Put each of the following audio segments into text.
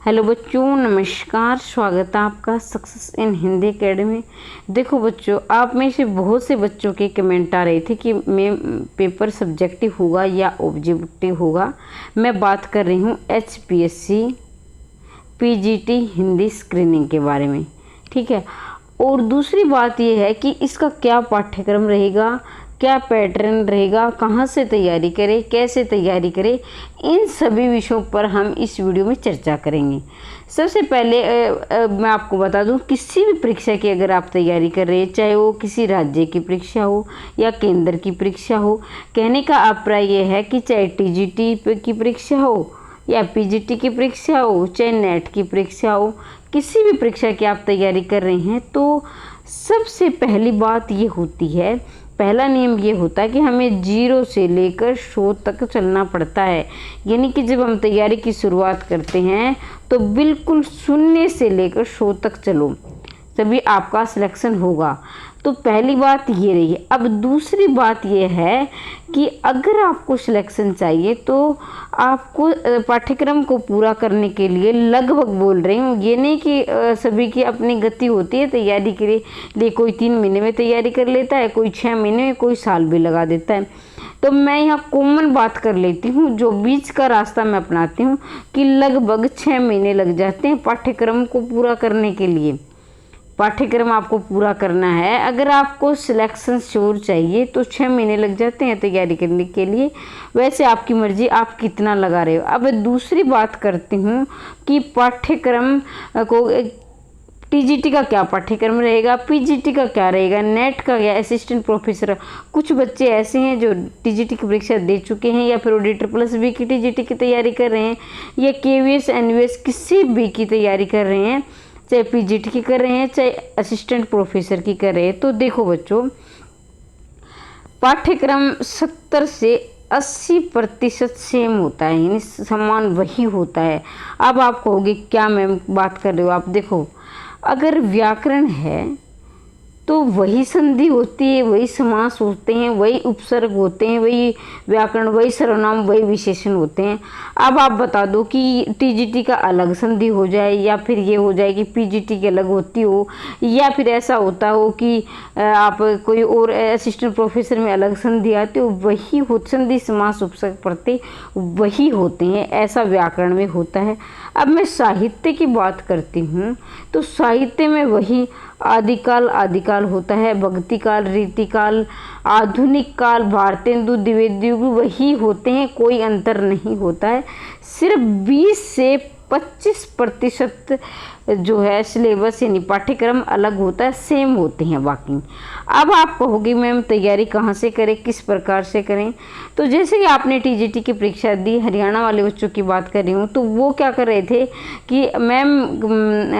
Hello बच्चों, नमस्कार। स्वागत है आपका सक्सेस इन हिंदी एकेडमी। देखो बच्चों, आप में से बहुत से बच्चों के कमेंट आ रहे थे कि मैं पेपर सब्जेक्टिव होगा या ऑब्जेक्टिव होगा। मैं बात कर रही हूँ HPSC PGT हिंदी स्क्रीनिंग के बारे में, ठीक है। और दूसरी बात यह है कि इसका क्या पाठ्यक्रम रहेगा, क्या पैटर्न रहेगा, कहाँ से तैयारी करें, कैसे तैयारी करें, इन सभी विषयों पर हम इस वीडियो में चर्चा करेंगे। सबसे पहले मैं आपको बता दूं, किसी भी परीक्षा की अगर आप तैयारी कर रहे हैं, चाहे वो किसी राज्य की परीक्षा हो या केंद्र की परीक्षा हो, कहने का अभिप्राय ये है कि चाहे TGT की परीक्षा हो या PGT की परीक्षा हो, चाहे नेट की परीक्षा हो, किसी भी परीक्षा की आप तैयारी कर रहे हैं, तो सबसे पहली बात ये होती है, पहला नियम ये होता है कि हमें 0 से लेकर 100 तक चलना पड़ता है। यानी कि जब हम तैयारी की शुरुआत करते हैं तो बिल्कुल 0 से लेकर 100 तक चलो, तभी आपका सिलेक्शन होगा। तो पहली बात ये रही है। अब दूसरी बात ये है कि अगर आपको सिलेक्शन चाहिए तो आपको पाठ्यक्रम को पूरा करने के लिए लगभग बोल रही हूँ, ये नहीं कि सभी की अपनी गति होती है तैयारी के लिए कोई 3 महीने में तैयारी कर लेता है, कोई 6 महीने में, कोई साल भी लगा देता है। तो मैं यहाँ कॉमन बात कर लेती हूँ, जो बीच का रास्ता मैं अपनाती हूँ कि लगभग 6 महीने लग जाते हैं पाठ्यक्रम को पूरा करने के लिए। पाठ्यक्रम आपको पूरा करना है, अगर आपको सिलेक्शन श्योर चाहिए तो 6 महीने लग जाते हैं तैयारी करने के लिए। वैसे आपकी मर्जी, आप कितना लगा रहे हो। अब दूसरी बात करती हूँ कि पाठ्यक्रम को TGT का क्या पाठ्यक्रम रहेगा, PGT का क्या रहेगा, नेट का क्या, असिस्टेंट प्रोफेसर। कुछ बच्चे ऐसे हैं जो TGT की परीक्षा दे चुके हैं या फिर ODETR+B की TGT की तैयारी कर रहे हैं या KVS NVS किसी भी की तैयारी कर रहे हैं, चाहे PGT की कर रहे हैं चाहे असिस्टेंट प्रोफेसर की कर रहे हैं। तो देखो बच्चों, पाठ्यक्रम 70 से 80% सेम होता है, यानी समान वही होता है। अब आप कहोगे क्या मैम बात कर रहे हो आप। देखो, अगर व्याकरण है तो वही संधि होती है, वही समास होते हैं, वही उपसर्ग होते हैं, वही व्याकरण, वही सर्वनाम, वही विशेषण होते हैं। अब आप बता दो कि TGT का अलग संधि हो जाए या फिर ये हो जाए कि PGT की अलग होती हो, या फिर ऐसा होता हो कि आप कोई और असिस्टेंट प्रोफेसर में अलग संधि आती हो, वही हो संधि समास उपसर्ग प्रत्यय वही होते हैं, ऐसा व्याकरण में होता है। अब मैं साहित्य की बात करती हूँ तो साहित्य में वही आदिकाल होता है, भक्तिकाल, रीतिकाल, आधुनिक काल, भारतेंदु, द्विवेदी युग वही होते हैं, कोई अंतर नहीं होता है। सिर्फ 20 से 25% जो है सिलेबस यानी पाठ्यक्रम अलग होता है, सेम होते हैं बाकी। अब आप कहोगे मैम तैयारी कहाँ से करें, किस प्रकार से करें। तो जैसे कि आपने TGT की परीक्षा दी, हरियाणा वाले बच्चों की बात कर रही हूँ, तो वो क्या कर रहे थे कि मैम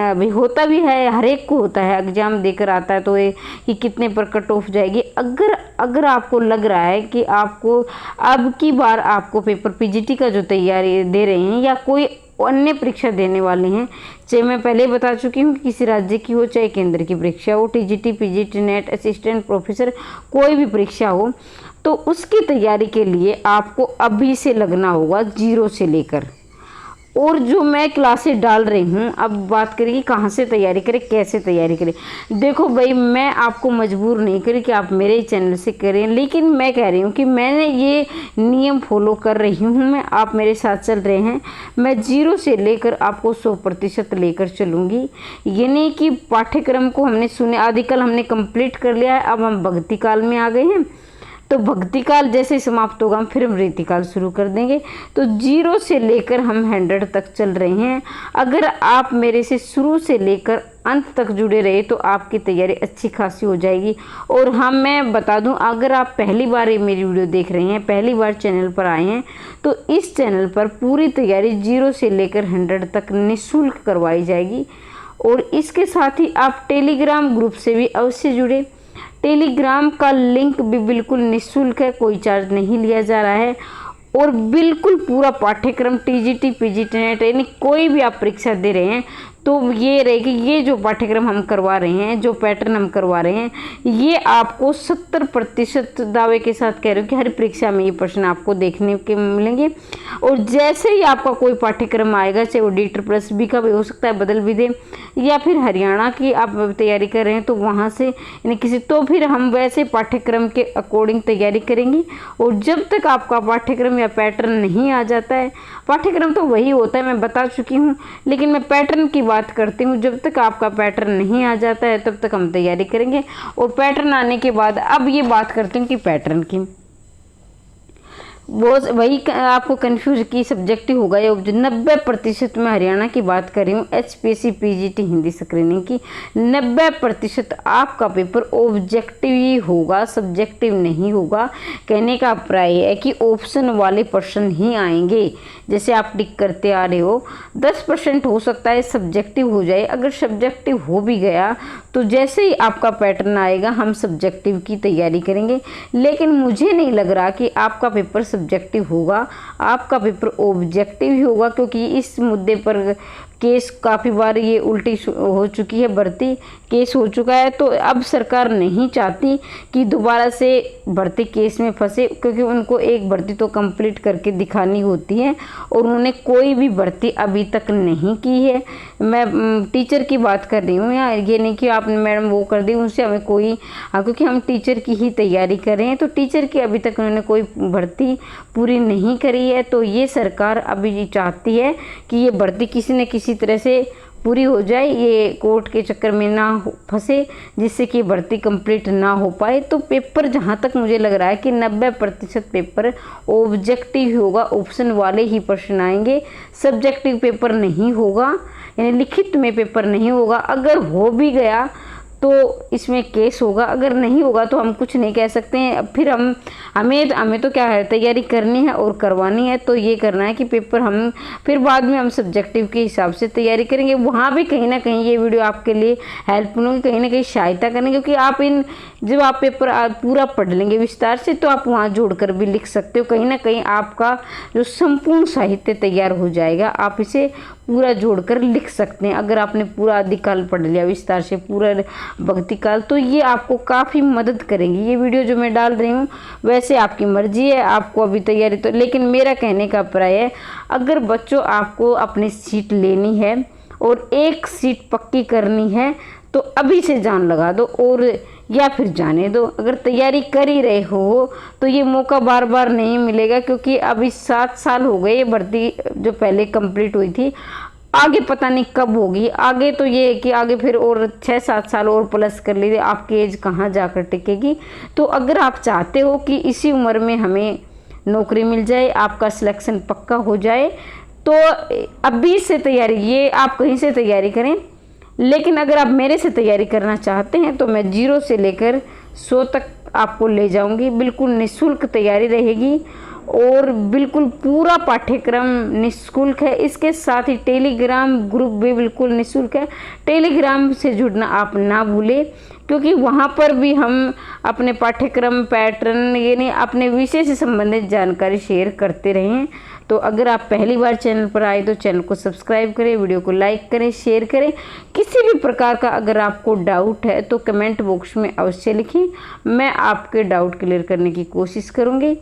अभी होता भी है, हर एक को होता है, एग्जाम देकर आता है तो ये कि कितने पर कट ऑफ जाएगी। अगर आपको लग रहा है कि आपको अब की बार आपको पेपर PGT का जो तैयारी दे रहे हैं या कोई अन्य परीक्षा देने वाले हैं, चाहे मैं पहले बता चुकी हूँ कि किसी राज्य की हो चाहे केंद्र की परीक्षा हो, TGT PGT net assistant professor कोई भी परीक्षा हो, तो उसकी तैयारी के लिए आपको अभी से लगना होगा 0 से लेकर। और जो मैं क्लासेस डाल रही हूँ, अब बात करें कि कहाँ से तैयारी करें, कैसे तैयारी करें। देखो भाई, मैं आपको मजबूर नहीं करी कि आप मेरे ही चैनल से करें, लेकिन मैं कह रही हूँ कि मैंने ये नियम फॉलो कर रही हूँ, मैं आप मेरे साथ चल रहे हैं, मैं 0 से लेकर आपको 100% लेकर चलूँगी। यानी कि पाठ्यक्रम को हमने सुने, आदिकाल हमने कंप्लीट कर लिया है, अब हम भक्तिकाल में आ गए हैं। तो भक्तिकाल जैसे समाप्त होगा हम फिर हम रीतिकाल शुरू कर देंगे। तो 0 से लेकर हम 100 तक चल रहे हैं। अगर आप मेरे से शुरू से लेकर अंत तक जुड़े रहे तो आपकी तैयारी अच्छी खासी हो जाएगी। और हाँ, मैं बता दूं, अगर आप पहली बार ये मेरी वीडियो देख रहे हैं, पहली बार चैनल पर आए हैं, तो इस चैनल पर पूरी तैयारी 0 से लेकर 100 तक निःशुल्क करवाई जाएगी। और इसके साथ ही आप टेलीग्राम ग्रुप से भी अवश्य जुड़े। टेलीग्राम का लिंक भी बिल्कुल निःशुल्क है, कोई चार्ज नहीं लिया जा रहा है। और बिल्कुल पूरा पाठ्यक्रम TGT PGT नेट यानी कोई भी आप परीक्षा दे रहे हैं तो ये रहे कि ये जो पाठ्यक्रम हम करवा रहे हैं, जो पैटर्न हम करवा रहे हैं, ये आपको 70% दावे के साथ कह रहे हो कि हर परीक्षा में ये प्रश्न आपको देखने के मिलेंगे। और जैसे ही आपका कोई पाठ्यक्रम आएगा, चाहे वो DEET+B का भी हो सकता है, बदल भी दे, या फिर हरियाणा की आप तैयारी कर रहे हैं तो वहाँ से यानी किसी, तो फिर हम वैसे पाठ्यक्रम के अकॉर्डिंग तैयारी करेंगे। और जब तक आपका पाठ्यक्रम या पैटर्न नहीं आ जाता है, पाठ्यक्रम तो वही होता है, मैं बता चुकी हूँ, लेकिन मैं पैटर्न की बात करती हूँ, जब तक आपका पैटर्न नहीं आ जाता है तब तक हम तैयारी करेंगे। और पैटर्न आने के बाद अब ये बात करती हूँ कि पैटर्न की, वो वही आपको कन्फ्यूज की सब्जेक्टिव होगा ये 90% में हरियाणा की बात कर रही हूँ, HPSC PGT हिंदी स्क्रीनिंग की 90% आपका पेपर ऑब्जेक्टिव ही होगा, सब्जेक्टिव नहीं होगा। कहने का अभिप्राय है कि ऑप्शन वाले प्रश्न ही आएंगे, जैसे आप टिक करते आ रहे हो। 10% हो सकता है सब्जेक्टिव हो जाए, अगर सब्जेक्टिव हो भी गया तो जैसे ही आपका पैटर्न आएगा हम सब्जेक्टिव की तैयारी करेंगे। लेकिन मुझे नहीं लग रहा कि आपका पेपर सब्जेक्टिव होगा, आपका पेपर ऑब्जेक्टिव ही होगा, क्योंकि इस मुद्दे पर केस काफ़ी बार ये उल्टी हो चुकी है, भर्ती केस हो चुका है। तो अब सरकार नहीं चाहती कि दोबारा से भर्ती केस में फंसे, क्योंकि उनको एक भर्ती तो कंप्लीट करके दिखानी होती है और उन्होंने कोई भी भर्ती अभी तक नहीं की है। मैं टीचर की बात कर रही हूँ, या ये नहीं कि आपने मैडम वो कर दी उनसे हमें कोई, क्योंकि हम टीचर की ही तैयारी कर रहे हैं, तो टीचर की अभी तक उन्होंने कोई भर्ती पूरी नहीं करी है। तो ये सरकार अभी चाहती है कि ये भर्ती किसी न किसी तरह से पूरी हो जाए, ये कोर्ट के चक्कर में ना फंसे, जिससे कि भर्ती कंप्लीट ना हो पाए। तो पेपर जहाँ तक मुझे लग रहा है कि 90% पेपर ऑब्जेक्टिव होगा, ऑप्शन वाले ही प्रश्न आएंगे, सब्जेक्टिव पेपर नहीं होगा, यानी लिखित में पेपर नहीं होगा। अगर हो भी गया तो इसमें केस होगा, अगर नहीं होगा तो हम कुछ नहीं कह सकते हैं। फिर हमें तो क्या है, तैयारी करनी है और करवानी है। तो ये करना है कि पेपर हम फिर बाद में हम सब्जेक्टिव के हिसाब से तैयारी करेंगे। वहाँ भी कहीं ना कहीं ये वीडियो आपके लिए हेल्पफुल होगी, कहीं ना कहीं सहायता करेंगे, क्योंकि आप जब आप पेपर पूरा पढ़ लेंगे विस्तार से तो आप वहाँ जोड़कर भी लिख सकते हो। कहीं ना कहीं आपका जो संपूर्ण साहित्य तैयार हो जाएगा, आप इसे पूरा जोड़कर लिख सकते हैं। अगर आपने पूरा आदिकाल पढ़ लिया विस्तार से, पूरा भक्ति काल, तो ये आपको काफ़ी मदद करेंगी। ये वीडियो जो मैं डाल रही हूँ वैसे आपकी मर्जी है, आपको अभी तैयारी तो, लेकिन मेरा कहने का अभिप्राय है, अगर बच्चों आपको अपनी सीट लेनी है और एक सीट पक्की करनी है तो अभी से जान लगा दो, और या फिर जाने दो। अगर तैयारी कर ही रहे हो तो ये मौका बार बार नहीं मिलेगा, क्योंकि अभी 7 साल हो गए ये भर्ती जो पहले कंप्लीट हुई थी, आगे पता नहीं कब होगी। आगे तो ये है कि आगे फिर और 6-7 साल और प्लस कर लीजिए, आपकी एज कहाँ जाकर टिकेगी। तो अगर आप चाहते हो कि इसी उम्र में हमें नौकरी मिल जाए, आपका सिलेक्शन पक्का हो जाए, तो अभी से तैयारी, ये आप कहीं से तैयारी करें। लेकिन अगर आप मेरे से तैयारी करना चाहते हैं तो मैं 0 से लेकर 100 तक आपको ले जाऊंगी, बिल्कुल निःशुल्क तैयारी रहेगी और बिल्कुल पूरा पाठ्यक्रम निःशुल्क है। इसके साथ ही टेलीग्राम ग्रुप भी बिल्कुल निःशुल्क है। टेलीग्राम से जुड़ना आप ना भूलें, क्योंकि वहाँ पर भी हम अपने पाठ्यक्रम पैटर्न यानी अपने विषय से संबंधित जानकारी शेयर करते रहें। तो अगर आप पहली बार चैनल पर आए तो चैनल को सब्सक्राइब करें, वीडियो को लाइक करें, शेयर करें। किसी भी प्रकार का अगर आपको डाउट है तो कमेंट बॉक्स में अवश्य लिखें, मैं आपके डाउट क्लियर करने की कोशिश करूँगी।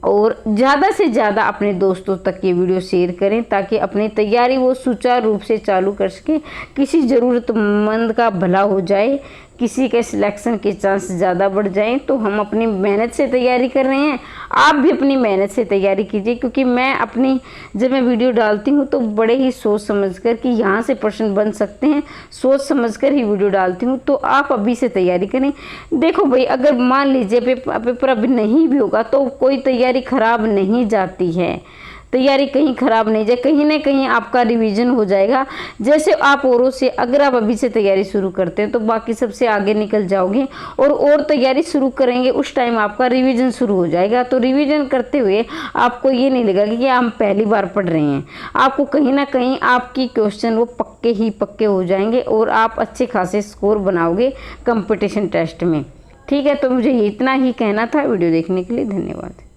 और ज़्यादा से ज़्यादा अपने दोस्तों तक ये वीडियो शेयर करें, ताकि अपनी तैयारी वो सुचारू रूप से चालू कर सके, किसी ज़रूरतमंद का भला हो जाए, किसी के सिलेक्शन के चांस ज़्यादा बढ़ जाएं। तो हम अपनी मेहनत से तैयारी कर रहे हैं, आप भी अपनी मेहनत से तैयारी कीजिए, क्योंकि मैं अपनी जब मैं वीडियो डालती हूँ तो बड़े ही सोच समझकर कि यहाँ से प्रश्न बन सकते हैं, सोच समझकर ही वीडियो डालती हूँ। तो आप अभी से तैयारी करें। देखो भाई, अगर मान लीजिए पेपर अभी नहीं भी होगा तो कोई तैयारी खराब नहीं जाती है, तैयारी कहीं ख़राब नहीं जाए, कहीं ना कहीं आपका रिवीजन हो जाएगा। जैसे आप औरों से, अगर आप अभी से तैयारी शुरू करते हैं तो बाकी सबसे आगे निकल जाओगे, और तैयारी शुरू करेंगे उस टाइम आपका रिवीजन शुरू हो जाएगा। तो रिवीजन करते हुए आपको ये नहीं लगेगा कि हम पहली बार पढ़ रहे हैं, आपको कहीं ना कहीं आपकी क्वेश्चन वो पक्के ही पक्के हो जाएंगे और आप अच्छे खासे स्कोर बनाओगे कंपटीशन टेस्ट में। ठीक है, तो मुझे इतना ही कहना था। वीडियो देखने के लिए धन्यवाद।